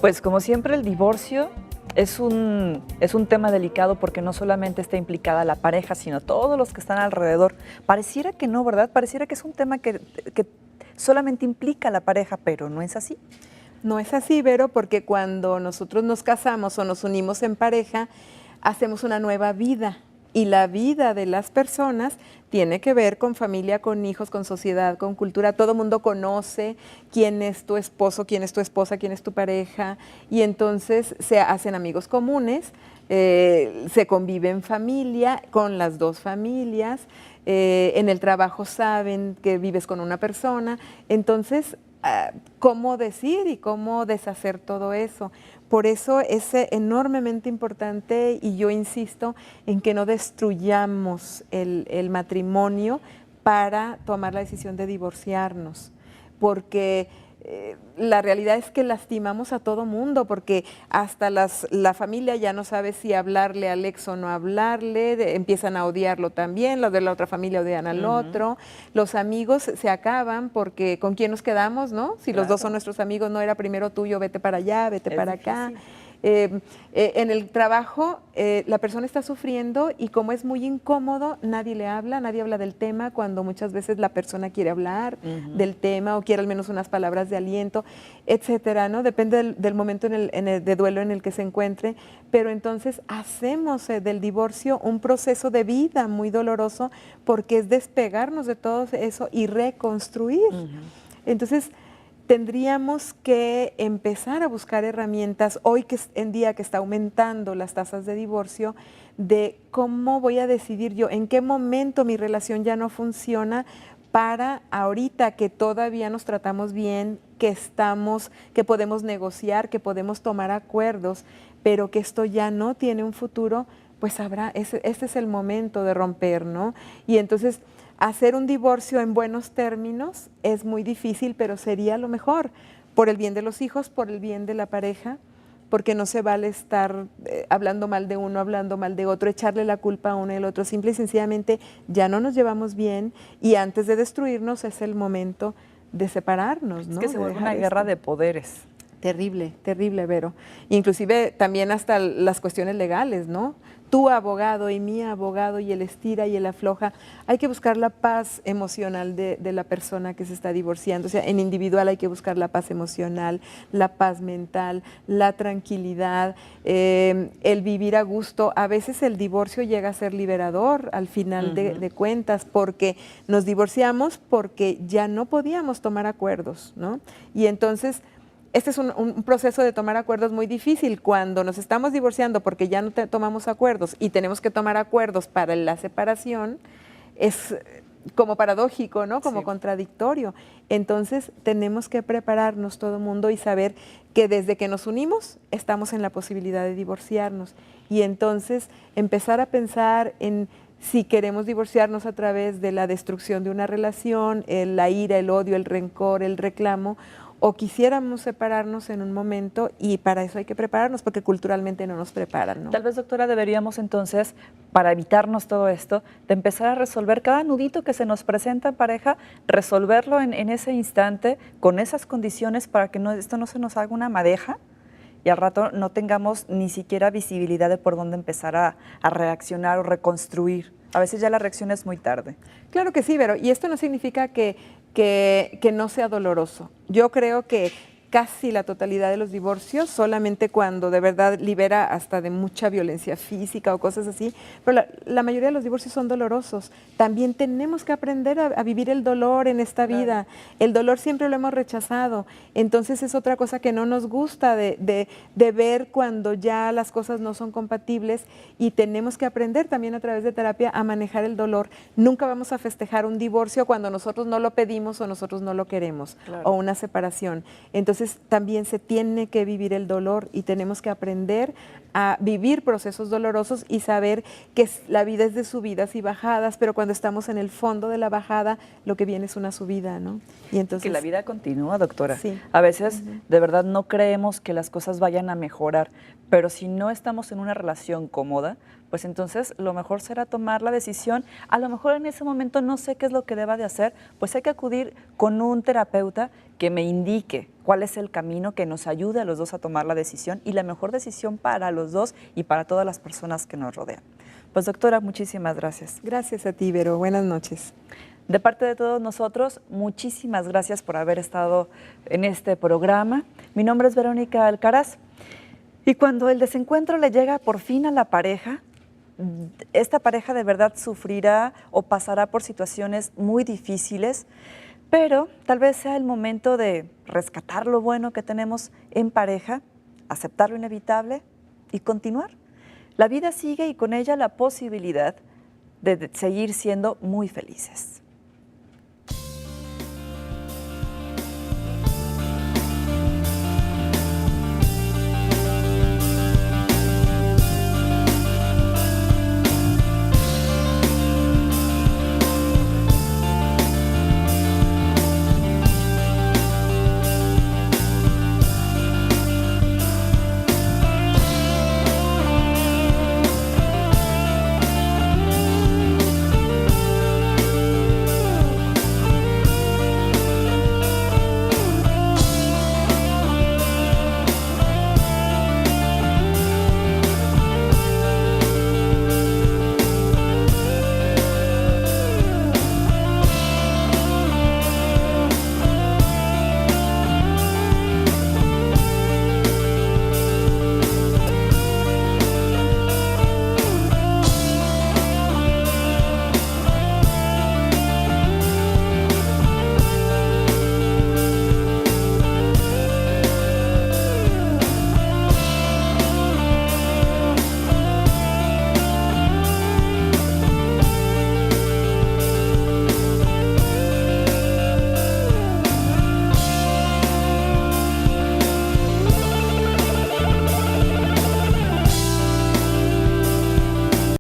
Pues como siempre el divorcio es un tema delicado porque no solamente está implicada la pareja, sino todos los que están alrededor. Pareciera que no, ¿verdad? Pareciera que es un tema que solamente implica a la pareja, pero no es así. No es así, Vero, porque cuando nosotros nos casamos o nos unimos en pareja, hacemos una nueva vida. Y la vida de las personas tiene que ver con familia, con hijos, con sociedad, con cultura. Todo el mundo conoce quién es tu esposo, quién es tu esposa, quién es tu pareja. Y entonces se hacen amigos comunes, se convive en familia, con las dos familias. En el trabajo saben que vives con una persona. Entonces, cómo decir y cómo deshacer todo eso. Por eso es enormemente importante y yo insisto en que no destruyamos el matrimonio para tomar la decisión de divorciarnos, porque la realidad es que lastimamos a todo mundo, porque hasta la familia ya no sabe si hablarle al ex o no hablarle, empiezan a odiarlo también, los de la otra familia odian al otro, los amigos se acaban porque ¿con quién nos quedamos, no? Si los dos son nuestros amigos, no era primero tuyo, vete para allá, vete para acá. En el trabajo la persona está sufriendo y como es muy incómodo, nadie le habla, nadie habla del tema cuando muchas veces la persona quiere hablar del tema o quiere al menos unas palabras de aliento, etcétera, ¿no? Depende del momento de duelo en el que se encuentre, pero entonces hacemos del divorcio un proceso de vida muy doloroso porque es despegarnos de todo eso y reconstruir. Entonces, tendríamos que empezar a buscar herramientas, hoy que es en día que está aumentando las tasas de divorcio, de cómo voy a decidir yo, en qué momento mi relación ya no funciona para ahorita que todavía nos tratamos bien, que podemos negociar, que podemos tomar acuerdos, pero que esto ya no tiene un futuro, pues este es el momento de romper, ¿no? Y entonces hacer un divorcio en buenos términos es muy difícil, pero sería lo mejor, por el bien de los hijos, por el bien de la pareja, porque no se vale estar hablando mal de uno, hablando mal de otro, echarle la culpa a uno y al otro. Simple y sencillamente ya no nos llevamos bien y antes de destruirnos es el momento de separarnos, ¿no? Es que se vuelve una guerra de poderes. Terrible, terrible, Vero. Inclusive también hasta las cuestiones legales, ¿no? Tu abogado y mi abogado y el estira y el afloja. Hay que buscar la paz emocional de la persona que se está divorciando. O sea, en individual hay que buscar la paz emocional, la paz mental, la tranquilidad, el vivir a gusto. A veces el divorcio llega a ser liberador al final de cuentas, porque nos divorciamos porque ya no podíamos tomar acuerdos, ¿no? Y entonces este es un proceso de tomar acuerdos muy difícil. Cuando nos estamos divorciando porque ya no tomamos acuerdos y tenemos que tomar acuerdos para la separación, es como paradójico, ¿no? Como contradictorio. Entonces tenemos que prepararnos todo el mundo y saber que desde que nos unimos estamos en la posibilidad de divorciarnos. Y entonces empezar a pensar en si queremos divorciarnos a través de la destrucción de una relación, la ira, el odio, el rencor, el reclamo, o quisiéramos separarnos en un momento, y para eso hay que prepararnos porque culturalmente no nos preparan, ¿no? Tal vez, doctora, deberíamos entonces, para evitarnos todo esto, de empezar a resolver cada nudito que se nos presenta en pareja, resolverlo en ese instante, con esas condiciones, para que esto no se nos haga una madeja y al rato no tengamos ni siquiera visibilidad de por dónde empezar a reaccionar o reconstruir. A veces ya la reacción es muy tarde. Claro que sí, Vero, y esto no significa que no sea doloroso. Yo creo que casi la totalidad de los divorcios, solamente cuando de verdad libera hasta de mucha violencia física o cosas así, pero la mayoría de los divorcios son dolorosos. También tenemos que aprender a vivir el dolor en esta vida. El dolor siempre lo hemos rechazado, entonces es otra cosa que no nos gusta de ver cuando ya las cosas no son compatibles, y tenemos que aprender también a través de terapia a manejar el dolor. Nunca vamos a festejar un divorcio cuando nosotros no lo pedimos o nosotros no lo queremos, o una separación. Entonces también se tiene que vivir el dolor y tenemos que aprender a vivir procesos dolorosos y saber que la vida es de subidas y bajadas, pero cuando estamos en el fondo de la bajada, lo que viene es una subida, ¿no? Y entonces que la vida continúa, doctora. Sí. A veces de verdad no creemos que las cosas vayan a mejorar, pero si no estamos en una relación cómoda, pues entonces lo mejor será tomar la decisión. A lo mejor en ese momento no sé qué es lo que deba de hacer, pues hay que acudir con un terapeuta que me indique cuál es el camino que nos ayude a los dos a tomar la decisión y la mejor decisión para los dos y para todas las personas que nos rodean. Pues doctora, muchísimas gracias. Gracias a ti, Vero. Buenas noches. De parte de todos nosotros, muchísimas gracias por haber estado en este programa. Mi nombre es Verónica Alcaraz y cuando el desencuentro le llega por fin a la pareja, esta pareja de verdad sufrirá o pasará por situaciones muy difíciles, pero tal vez sea el momento de rescatar lo bueno que tenemos en pareja, aceptar lo inevitable y continuar. La vida sigue y con ella la posibilidad de seguir siendo muy felices.